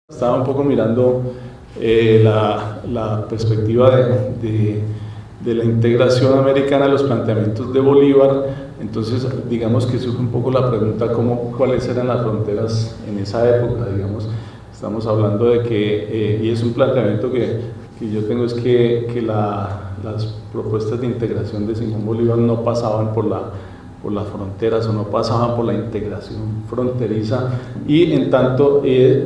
Estaba un poco mirando la perspectiva de la integración americana, los planteamientos de Bolívar. Entonces, digamos que surge un poco la pregunta cuáles eran las fronteras en esa época, digamos. Estamos hablando de que, y es un planteamiento que yo tengo, es que las propuestas de integración de Simón Bolívar no pasaban por las fronteras o no pasaban por la integración fronteriza, y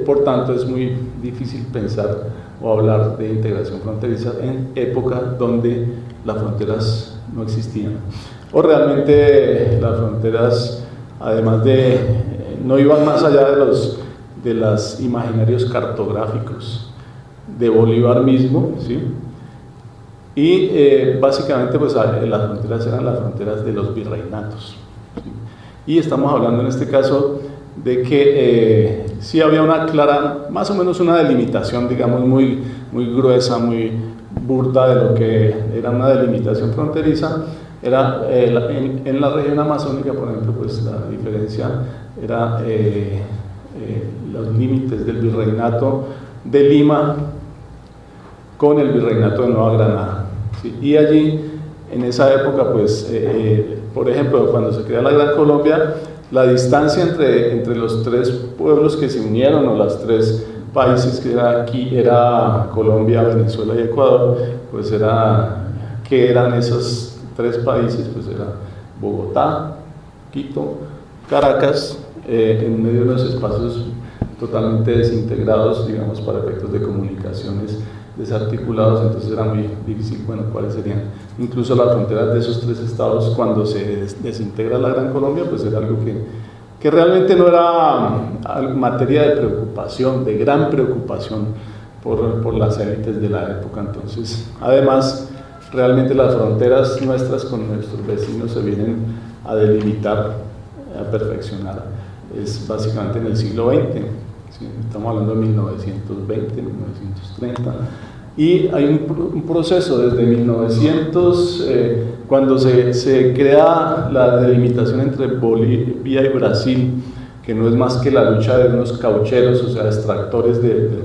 por tanto es muy difícil pensar o hablar de integración fronteriza en época donde las fronteras no existían, o realmente las fronteras, además no iban más allá de los imaginarios cartográficos de Bolívar mismo, ¿sí? Y básicamente pues las fronteras eran las fronteras de los virreinatos, ¿sí? Y estamos hablando en este caso de que sí había una clara, más o menos una delimitación, digamos, muy gruesa, muy burda de lo que era una delimitación fronteriza. Era en la región amazónica, por ejemplo, pues la diferencia era los límites del virreinato de Lima con el virreinato de Nueva Granada, ¿sí? Y allí, en esa época, pues, por ejemplo, cuando se crea la Gran Colombia, la distancia entre los tres pueblos que se unieron, o los tres países que era Colombia, Venezuela y Ecuador, pues ¿qué eran esos tres países? Pues era Bogotá, Quito, Caracas, en medio de unos espacios totalmente desintegrados, digamos, para efectos de comunicaciones desarticulados. Entonces era muy difícil, bueno, cuáles serían incluso las fronteras de esos tres estados cuando se desintegra la Gran Colombia. Pues era algo que realmente no era materia de preocupación, de gran preocupación por las élites de la época. Entonces, además, realmente las fronteras nuestras con nuestros vecinos se vienen a delimitar, a perfeccionar, es básicamente en el siglo XX, ¿sí? Estamos hablando de 1920, 1930, y hay un proceso desde 1900, cuando se crea la delimitación entre Bolivia y Brasil, que no es más que la lucha de unos caucheros, o sea, extractores de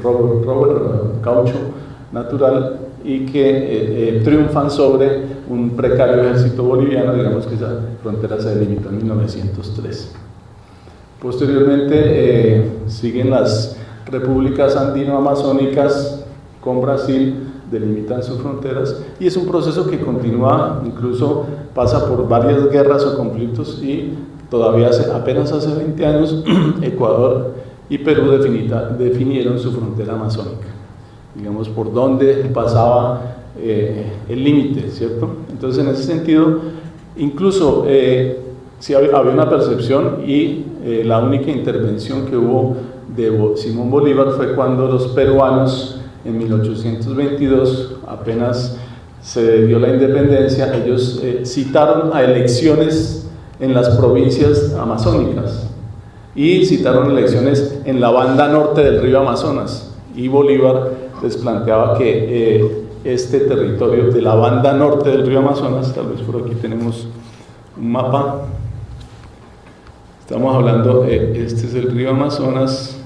caucho natural, y que triunfan sobre un precario ejército boliviano. Digamos que esa frontera se delimitó en 1903. Posteriormente siguen las repúblicas andino-amazónicas con Brasil, delimitan sus fronteras, y es un proceso que continúa, incluso pasa por varias guerras o conflictos, y todavía apenas hace 20 años Ecuador y Perú definieron su frontera amazónica, digamos, por dónde pasaba el límite, ¿cierto? Entonces, en ese sentido, incluso sí había una percepción, y la única intervención que hubo de Simón Bolívar fue cuando los peruanos, en 1822, apenas se dio la independencia, ellos citaron a elecciones en las provincias amazónicas, y citaron elecciones en la banda norte del río Amazonas, y Bolívar les planteaba que este territorio de la banda norte del río Amazonas, tal vez por aquí tenemos un mapa, estamos hablando, este es el río Amazonas,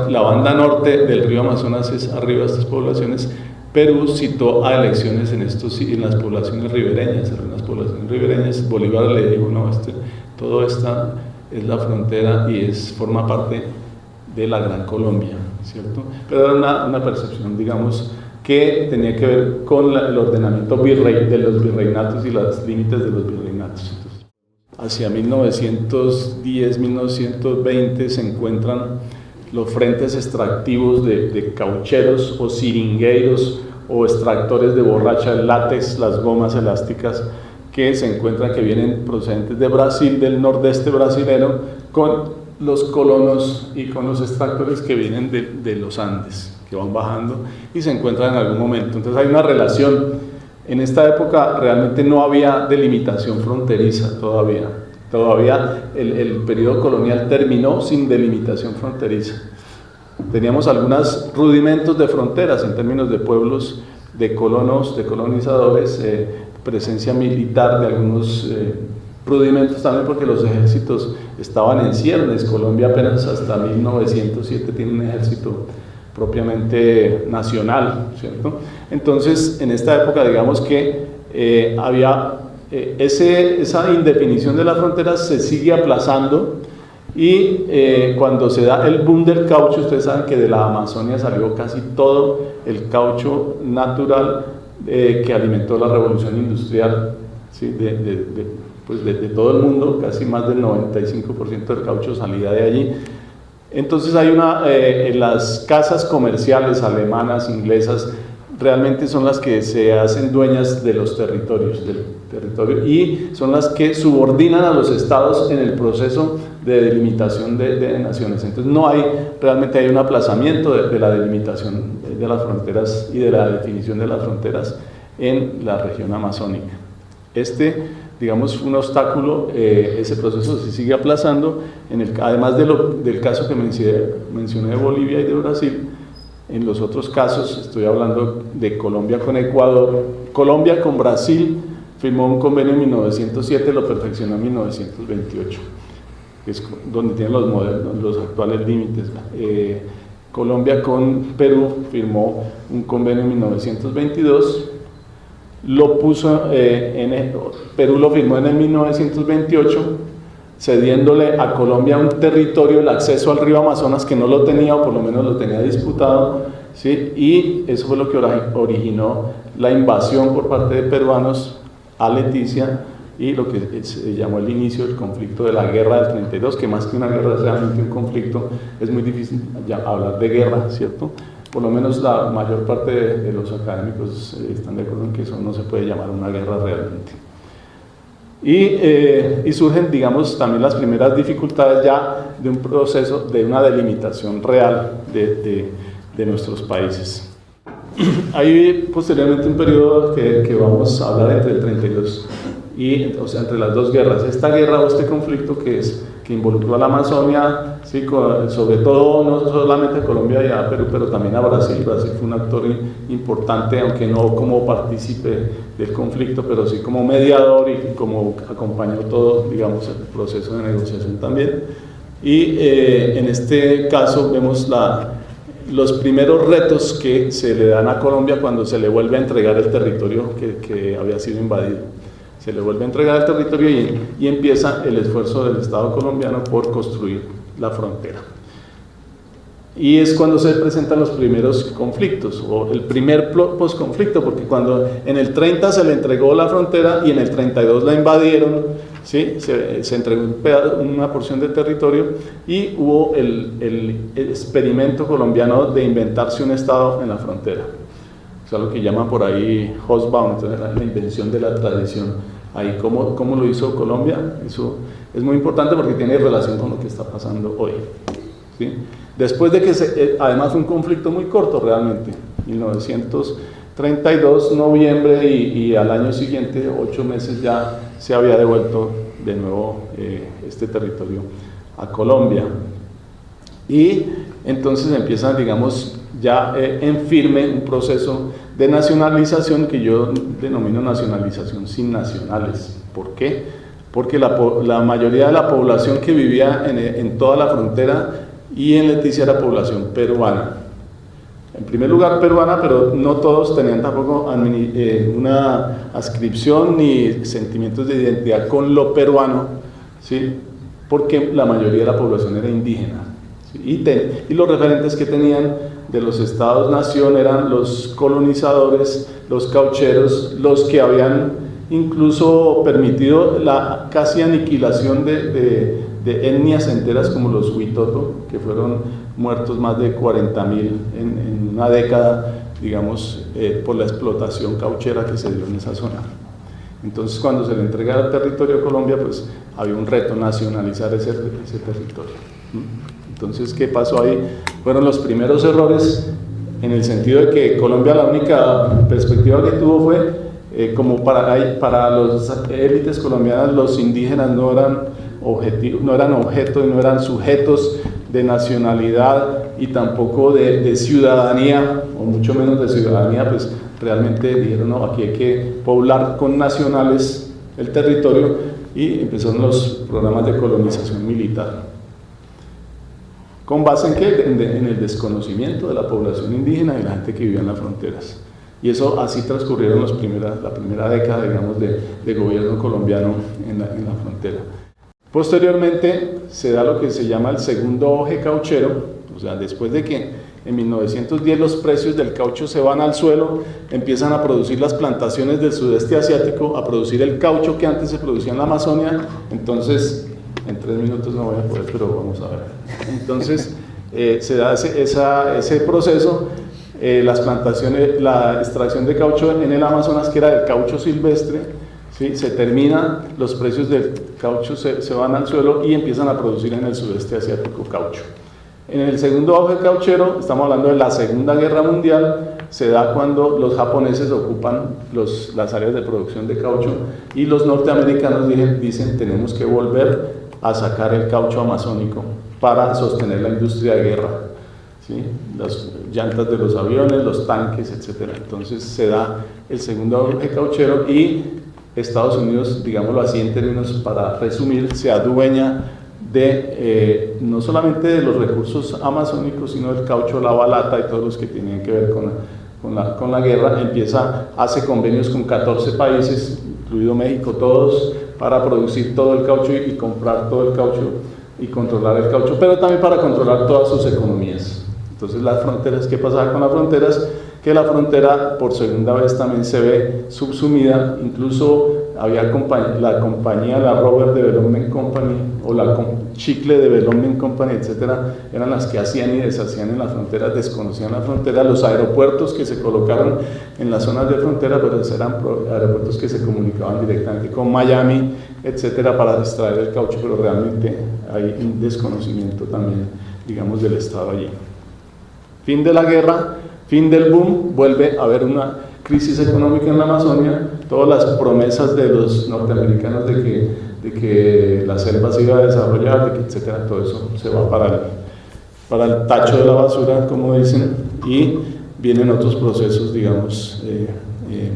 la banda norte del río Amazonas es arriba de estas poblaciones. Perú citó a elecciones en las poblaciones ribereñas, Bolívar le dijo, no, todo esta es la frontera y forma parte de la Gran Colombia, ¿cierto? Pero era una percepción, digamos, que tenía que ver con el ordenamiento de los virreinatos y los límites de los virreinatos. Entonces, hacia 1910, 1920 se encuentran los frentes extractivos de caucheros o siringueiros o extractores de borracha, el látex, las gomas elásticas, que se encuentran, que vienen procedentes de Brasil, del nordeste brasilero, con los colonos y con los extractores que vienen de los Andes, que van bajando y se encuentran en algún momento. Entonces hay una relación. En esta época realmente no había delimitación fronteriza todavía. El periodo colonial terminó sin delimitación fronteriza. Teníamos algunos rudimentos de fronteras en términos de pueblos, de colonos, de colonizadores, presencia militar de algunos rudimentos también porque los ejércitos estaban en ciernes. Colombia apenas hasta 1907 tiene un ejército propiamente nacional, ¿cierto? Entonces, en esta época, digamos que había esa indefinición de las fronteras se sigue aplazando y cuando se da el boom del caucho, ustedes saben que de la Amazonia salió casi todo el caucho natural que alimentó la revolución industrial, ¿sí? de todo el mundo, casi más del 95% del caucho salía de allí. Entonces hay las casas comerciales alemanas, inglesas, realmente son las que se hacen dueñas de los territorios, del territorio, y son las que subordinan a los estados en el proceso de delimitación de naciones. Entonces realmente hay un aplazamiento de la delimitación de las fronteras y de la definición de las fronteras en la región amazónica. Digamos, un obstáculo, ese proceso se sigue aplazando, además del caso que mencioné de Bolivia y de Brasil. En los otros casos, estoy hablando de Colombia con Ecuador, Colombia con Brasil, firmó un convenio en 1907, lo perfeccionó en 1928, que es donde tienen los actuales límites. Colombia con Perú firmó un convenio en 1922, Perú lo firmó en el 1928, cediéndole a Colombia un territorio, el acceso al río Amazonas, que no lo tenía, o por lo menos lo tenía disputado, ¿sí? Y eso fue lo que originó la invasión por parte de peruanos a Leticia y lo que se llamó el inicio del conflicto de la guerra del 32, que más que una guerra es realmente un conflicto. Es muy difícil hablar de guerra, ¿cierto? Por lo menos la mayor parte de los académicos están de acuerdo en que eso no se puede llamar una guerra realmente. Y surgen, digamos, también las primeras dificultades ya de un proceso, de una delimitación real de nuestros países. Hay posteriormente un periodo que vamos a hablar entre el 32 o sea, entre las dos guerras. Esta guerra o este conflicto que involucró a la Amazonia, ¿sí? Sobre todo no solamente a Colombia y a Perú, pero también a Brasil. Brasil fue un actor importante, aunque no como partícipe del conflicto, pero sí como mediador y como acompañó todo, digamos, el proceso de negociación también. Y en este caso vemos los primeros retos que se le dan a Colombia cuando se le vuelve a entregar el territorio que había sido invadido. Se le vuelve a entregar el territorio y empieza el esfuerzo del Estado colombiano por construir la frontera. Y es cuando se presentan los primeros conflictos, o el primer posconflicto, porque cuando en el 30 se le entregó la frontera y en el 32 la invadieron, ¿sí? Se entregó una porción del territorio y hubo el experimento colombiano de inventarse un Estado en la frontera. O sea, lo que llaman por ahí Hobsbawm, entonces la invención de la tradición. Ahí, ¿cómo lo hizo Colombia? Eso es muy importante porque tiene relación con lo que está pasando hoy, ¿sí? Después de que además fue un conflicto muy corto realmente, 1932, noviembre, y al año siguiente, 8 meses, ya se había devuelto de nuevo este territorio a Colombia. Y entonces empieza, digamos, ya en firme un proceso de nacionalización que yo denomino nacionalización sin nacionales. ¿Por qué? Porque la mayoría de la población que vivía en toda la frontera y en Leticia era población peruana. En primer lugar peruana, pero no todos tenían tampoco una adscripción ni sentimientos de identidad con lo peruano, ¿sí? Porque la mayoría de la población era indígena, ¿sí? Y los referentes que tenían de los estados-nación eran los colonizadores, los caucheros, los que habían incluso permitido la casi aniquilación de etnias enteras como los Huitoto, que fueron muertos más de 40.000 en una década, digamos, por la explotación cauchera que se dio en esa zona. Entonces, cuando se le entrega el territorio a Colombia, pues había un reto nacionalizar ese territorio. Entonces, ¿qué pasó ahí? Fueron los primeros errores en el sentido de que Colombia, la única perspectiva que tuvo fue como para las élites colombianas, los indígenas no eran objeto y no eran sujetos de nacionalidad y tampoco de ciudadanía, o mucho menos de ciudadanía. Pues realmente dijeron, no, aquí hay que poblar con nacionales el territorio y empezaron los programas de colonización militar. ¿Con base en qué? En el desconocimiento de la población indígena y la gente que vivía en las fronteras. Y eso así transcurrieron la primera década, digamos, de gobierno colombiano en la frontera. Posteriormente se da lo que se llama el segundo auge cauchero, o sea, después de que en 1910 los precios del caucho se van al suelo, empiezan a producir las plantaciones del sudeste asiático, a producir el caucho que antes se producía en la Amazonia. Entonces, en 3 minutos no voy a poder, pero vamos a ver. Entonces, se da ese proceso, las plantaciones, la extracción de caucho en el Amazonas, que era el caucho silvestre, ¿sí? Se termina, los precios del caucho se van al suelo y empiezan a producir en el sudeste asiático caucho. En el segundo auge cauchero, estamos hablando de la Segunda Guerra Mundial, se da cuando los japoneses ocupan las áreas de producción de caucho y los norteamericanos dicen tenemos que volver a sacar el caucho amazónico para sostener la industria de guerra, ¿sí? Las llantas de los aviones, los tanques, etc. Entonces se da el segundo auge cauchero y Estados Unidos, digámoslo así en términos para resumir, se adueña de no solamente de los recursos amazónicos, sino del caucho, la balata y todos los que tienen que ver con la guerra. Hace convenios con 14 países, incluido México, todos, para producir todo el caucho y comprar todo el caucho y controlar el caucho, pero también para controlar todas sus economías. Entonces las fronteras, ¿qué pasaba con las fronteras? Que la frontera por segunda vez también se ve subsumida, incluso había la compañía, la Robert Development Company o la Chicle Development Company, etcétera, eran las que hacían y deshacían en las fronteras, desconocían la frontera. Los aeropuertos que se colocaron en las zonas de frontera, pero eran aeropuertos que se comunicaban directamente con Miami, etcétera, para extraer el caucho, pero realmente hay un desconocimiento también, digamos, del Estado allí. Fin de la guerra, fin del boom, vuelve a haber una crisis económica en la Amazonia, todas las promesas de los norteamericanos de que la selva se iba a desarrollar, etcétera, todo eso se va para el tacho de la basura, como dicen, y vienen otros procesos, digamos,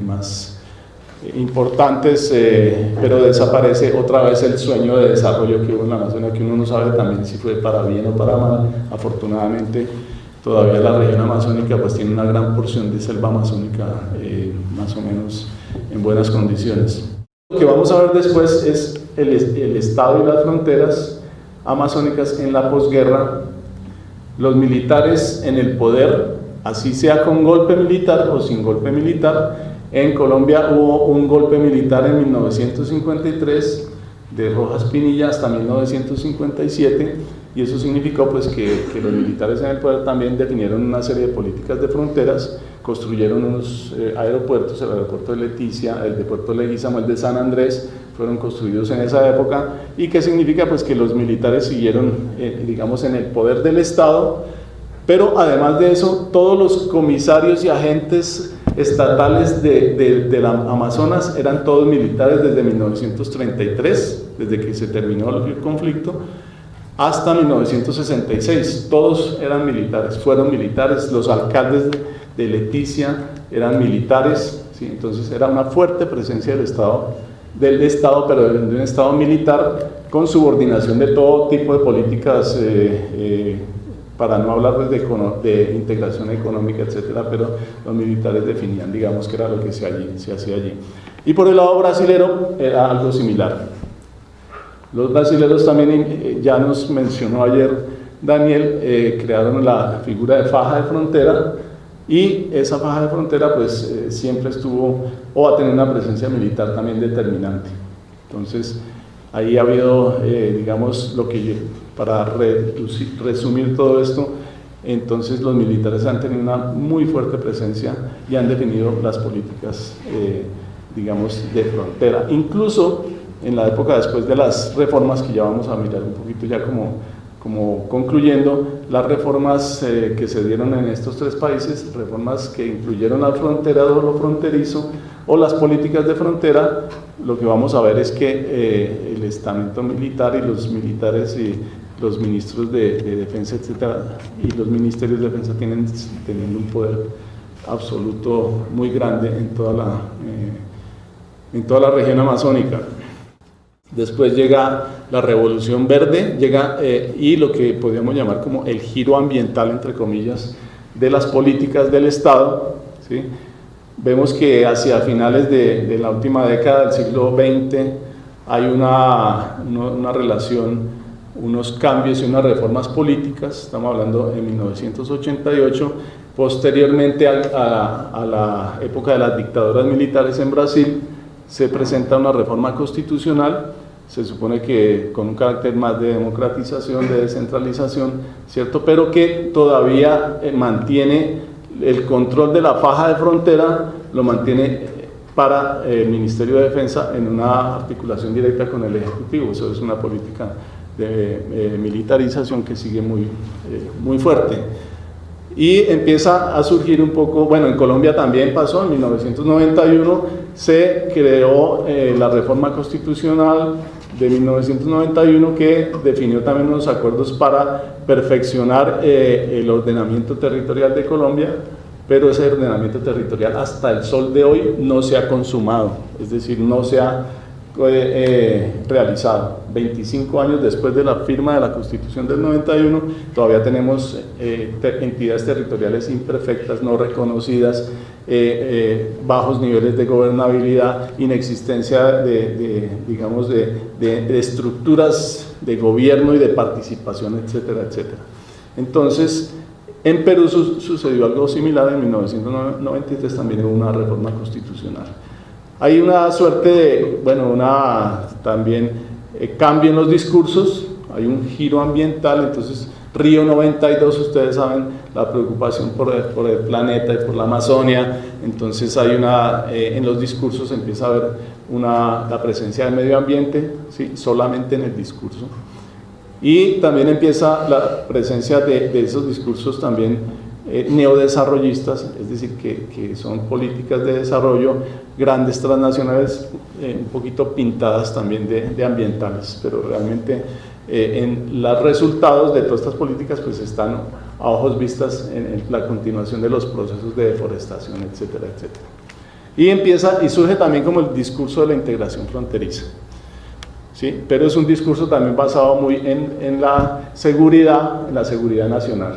más importantes, pero desaparece otra vez el sueño de desarrollo que hubo en la Amazonia, que uno no sabe también si fue para bien o para mal. Afortunadamente, todavía la región amazónica pues tiene una gran porción de selva amazónica más o menos en buenas condiciones. Lo que vamos a ver después es el estado y las fronteras amazónicas en la posguerra, los militares en el poder, así sea con golpe militar o sin golpe militar. En Colombia hubo un golpe militar en 1953 de Rojas Pinilla hasta 1957, y eso significó pues que los militares en el poder también definieron una serie de políticas de fronteras, construyeron unos aeropuertos, el aeropuerto de Leticia, el de Puerto Leguízamo, el de San Andrés, fueron construidos en esa época. ¿Y qué significa? Pues que los militares siguieron, digamos, en el poder del Estado, pero además de eso, todos los comisarios y agentes estatales de la Amazonas eran todos militares desde 1933, desde que se terminó el conflicto, hasta 1966, todos eran militares, fueron militares, los alcaldes de Leticia eran militares, ¿sí? Entonces era una fuerte presencia del Estado, pero de un Estado militar con subordinación de todo tipo de políticas, para no hablar de integración económica, etcétera, pero los militares definían, digamos, que era lo que se hacía allí. Y por el lado brasilero era algo similar. Los brasileños también, ya nos mencionó ayer Daniel, crearon la figura de faja de frontera, y esa faja de frontera pues siempre estuvo o ha tenido una presencia militar también determinante. Entonces ahí ha habido, digamos, para resumir todo esto, entonces los militares han tenido una muy fuerte presencia y han definido las políticas, digamos, de frontera. Incluso en la época después de las reformas, que ya vamos a mirar un poquito ya como concluyendo, las reformas que se dieron en estos tres países, reformas que incluyeron la frontera o lo fronterizo o las políticas de frontera, lo que vamos a ver es que el estamento militar y los militares y los ministros de defensa, etcétera, y los ministerios de defensa teniendo un poder absoluto muy grande en toda en toda la región amazónica. Después llega la Revolución Verde, y lo que podríamos llamar como el giro ambiental, entre comillas, de las políticas del Estado, ¿sí? Vemos que hacia finales de la última década del siglo XX hay una relación, unos cambios y unas reformas políticas, estamos hablando de 1988, posteriormente a la época de las dictaduras militares en Brasil, se presenta una reforma constitucional, se supone que con un carácter más de democratización, de descentralización, ¿cierto? Pero que todavía mantiene el control de la faja de frontera, lo mantiene para el Ministerio de Defensa en una articulación directa con el Ejecutivo. Eso es una política de militarización que sigue muy fuerte. Y empieza a surgir un poco, bueno, en Colombia también pasó, en 1991 se creó la reforma constitucional de 1991 que definió también unos acuerdos para perfeccionar el ordenamiento territorial de Colombia, pero ese ordenamiento territorial hasta el sol de hoy no se ha consumado, es decir, no se ha realizado. 25 años después de la firma de la Constitución del 91, todavía tenemos entidades territoriales imperfectas, no reconocidas, bajos niveles de gobernabilidad, inexistencia de estructuras de gobierno y de participación, etcétera, etcétera. Entonces, en Perú sucedió algo similar. En 1993 también hubo una reforma constitucional. Hay una suerte de, también cambio en los discursos, hay un giro ambiental. Entonces Río 92, ustedes saben, la preocupación por el planeta y por la Amazonia. Entonces hay en los discursos empieza a haber la presencia del medio ambiente, ¿sí? Solamente en el discurso. Y también empieza la presencia de esos discursos también neodesarrollistas, es decir, que son políticas de desarrollo grandes transnacionales, un poquito pintadas también de ambientales, pero realmente en los resultados de todas estas políticas pues están a ojos vistas en la continuación de los procesos de deforestación, etcétera, etcétera. Y surge también como el discurso de la integración fronteriza. ¿Sí? Pero es un discurso también basado muy en la seguridad nacional,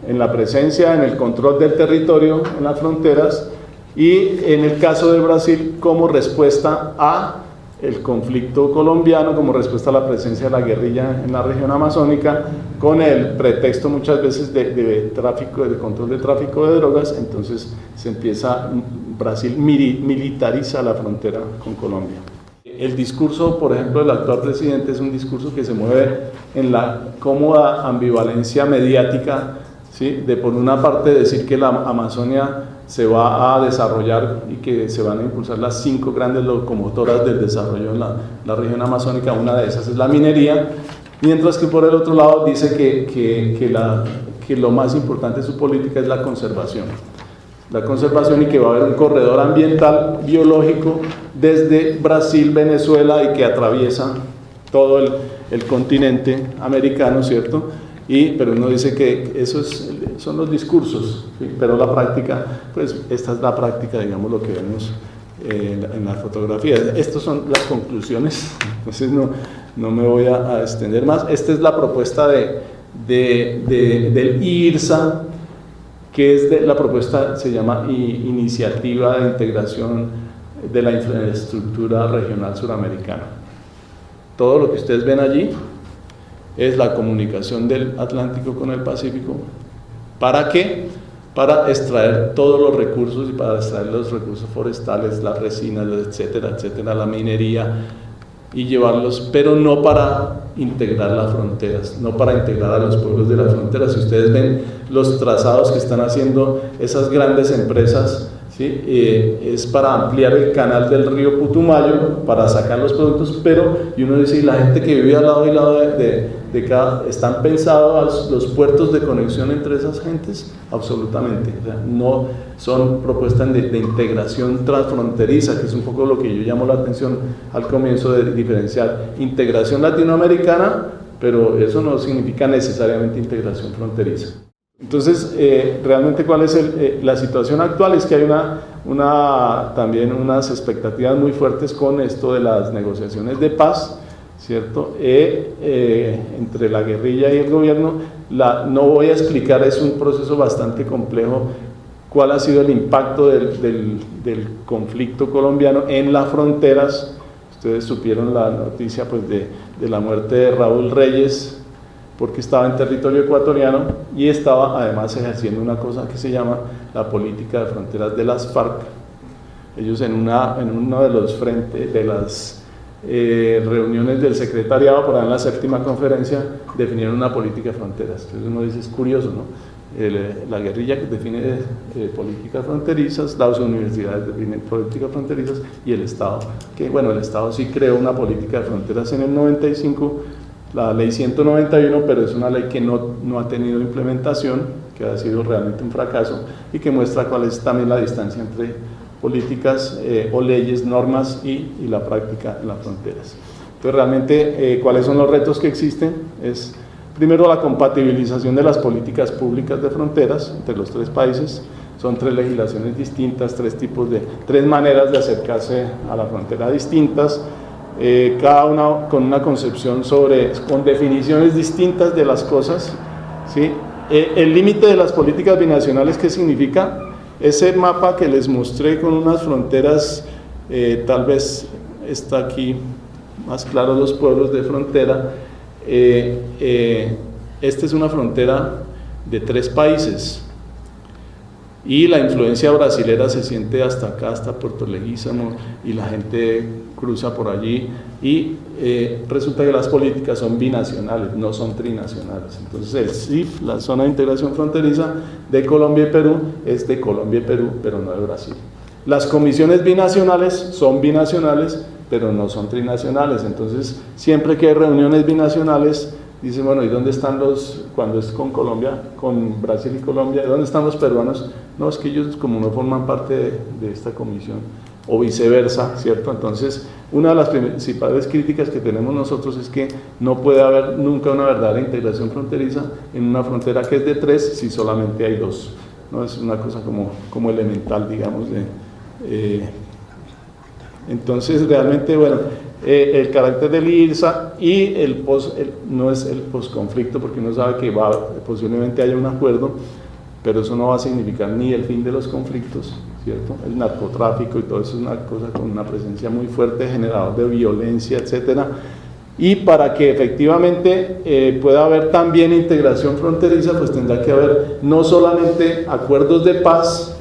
en la presencia, en el control del territorio, en las fronteras, y en el caso de Brasil como respuesta a el conflicto colombiano, como respuesta a la presencia de la guerrilla en la región amazónica, con el pretexto muchas veces de control de tráfico de drogas. Entonces Brasil militariza la frontera con Colombia. El discurso, por ejemplo, del actual presidente es un discurso que se mueve en la cómoda ambivalencia mediática, ¿sí? De por una parte decir que la Amazonia se va a desarrollar y que se van a impulsar las 5 grandes locomotoras del desarrollo en la región amazónica, una de esas es la minería, mientras que por el otro lado dice que lo más importante de su política es la conservación y que va a haber un corredor ambiental biológico desde Brasil, Venezuela, y que atraviesa todo el continente americano, ¿cierto? Pero uno dice que esos son los discursos, ¿sí? Pero la práctica, pues esta es la práctica, digamos, lo que vemos en la fotografía. Estas son las conclusiones, entonces no me voy a extender más. Esta es la propuesta del IRSA, que es la propuesta, se llama Iniciativa de Integración de la Infraestructura Regional Suramericana. Todo lo que ustedes ven allí es la comunicación del Atlántico con el Pacífico. ¿Para qué? Para extraer todos los recursos, y para extraer los recursos forestales, las resinas, etcétera, etcétera, la minería, y llevarlos, pero no para integrar las fronteras, no para integrar a los pueblos de las fronteras. Si ustedes ven los trazados que están haciendo esas grandes empresas, ¿sí? Es para ampliar el canal del río Putumayo, para sacar los productos, y uno dice, y la gente que vive al lado y lado de cada, ¿están pensados los puertos de conexión entre esas gentes? Absolutamente. O sea, no son propuestas de integración transfronteriza, que es un poco lo que yo llamo la atención al comienzo, de diferenciar integración latinoamericana, pero eso no significa necesariamente integración fronteriza. Entonces, realmente, ¿cuál es la situación actual? Es que hay también unas expectativas muy fuertes con esto de las negociaciones de paz, ¿cierto? Entre la guerrilla y el gobierno. No voy a explicar, es un proceso bastante complejo, cuál ha sido el impacto del conflicto colombiano en las fronteras. Ustedes supieron la noticia pues, de la muerte de Raúl Reyes, porque estaba en territorio ecuatoriano y estaba además ejerciendo una cosa que se llama la política de fronteras de las FARC. Ellos en uno de los frentes, de las reuniones del secretariado, por ahí en la 7ª conferencia, definieron una política de fronteras. Entonces uno dice, es curioso, ¿no? La guerrilla que define políticas fronterizas, las universidades definen políticas fronterizas y el Estado, que bueno, el Estado sí creó una política de fronteras en el 95, la ley 191, pero es una ley que no ha tenido implementación, que ha sido realmente un fracaso y que muestra cuál es también la distancia entre políticas o leyes, normas y la práctica en las fronteras. Entonces realmente, ¿cuáles son los retos que existen? Es primero la compatibilización de las políticas públicas de fronteras entre los 3 países. Son 3 legislaciones distintas, 3 maneras de acercarse a la frontera distintas, cada una con una concepción con definiciones distintas de las cosas, ¿sí? El límite de las políticas binacionales, ¿qué significa? Ese mapa que les mostré con unas fronteras, tal vez está aquí más claro los pueblos de frontera. Esta es una frontera de 3 países y la influencia brasilera se siente hasta acá, hasta Puerto Leguízamo, y la gente cruza por allí y resulta que las políticas son binacionales, no son trinacionales. Entonces el CIF, la zona de integración fronteriza de Colombia y Perú, es de Colombia y Perú, pero no de Brasil. Las comisiones binacionales son binacionales, pero no son trinacionales. Entonces siempre que hay reuniones binacionales, dicen, bueno, ¿y dónde están cuando es con Colombia, con Brasil y Colombia, ¿dónde están los peruanos? No, es que ellos como no forman parte de esta comisión, o viceversa, ¿cierto? Entonces, una de las principales críticas que tenemos nosotros es que no puede haber nunca una verdadera integración fronteriza en una frontera que es de 3 si solamente hay 2, ¿no? Es una cosa como elemental, digamos, entonces realmente, bueno, el carácter del IRSA y no es el posconflicto, porque uno sabe que posiblemente haya un acuerdo, pero eso no va a significar ni el fin de los conflictos, ¿cierto? El narcotráfico y todo eso es una cosa con una presencia muy fuerte, generador de violencia, etcétera. Y para que efectivamente pueda haber también integración fronteriza, pues tendrá que haber no solamente acuerdos de paz,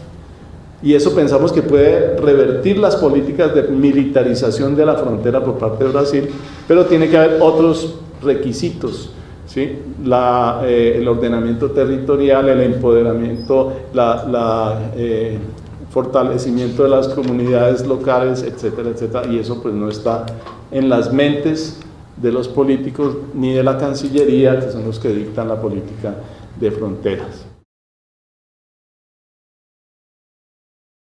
y eso pensamos que puede revertir las políticas de militarización de la frontera por parte de Brasil, pero tiene que haber otros requisitos, ¿sí? El ordenamiento territorial, el empoderamiento, fortalecimiento de las comunidades locales, etcétera, etcétera, y eso pues no está en las mentes de los políticos ni de la Cancillería, que son los que dictan la política de fronteras.